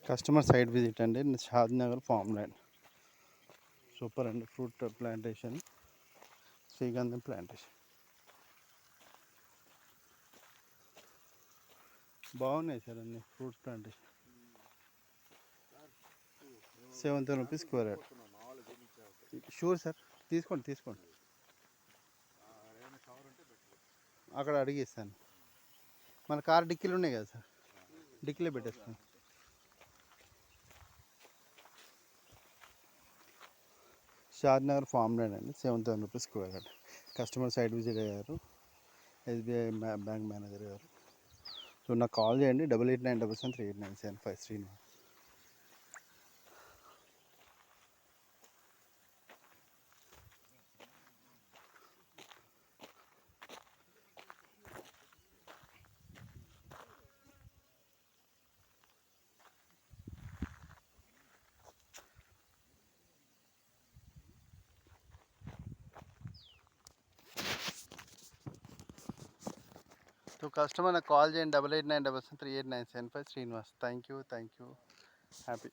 Customer site visit అండి, షాద్ Nagar farm land. Super అండి, fruit plantation, శ్రీగంధం ప్లాంటేషన్ బాగున్నాయి సార్ అన్ని fruits plantation. 70 rupees square yard. Sure sir, తీసుకోండి అక్కడ అడిగిస్తాను. మన కార్ డిక్కీలు ఉన్నాయి కదా సార్, డిక్కీలో పెట్టేస్తాను. షాద్ నగర్ ఫామ్ ల్యాండ్ అండి, 70 rupees square yard. Customer site visit అయ్యారు, ఎస్బీఐ బ్యాంక్ మేనేజర్ గారు. సో నాకు కాల్ చేయండి, 8897389775 శ్రీనివాస్. तो कस्टमर నాకు కాల్ చేయండి, 8897389775 శ్రీనివాస్. Thank you, happy.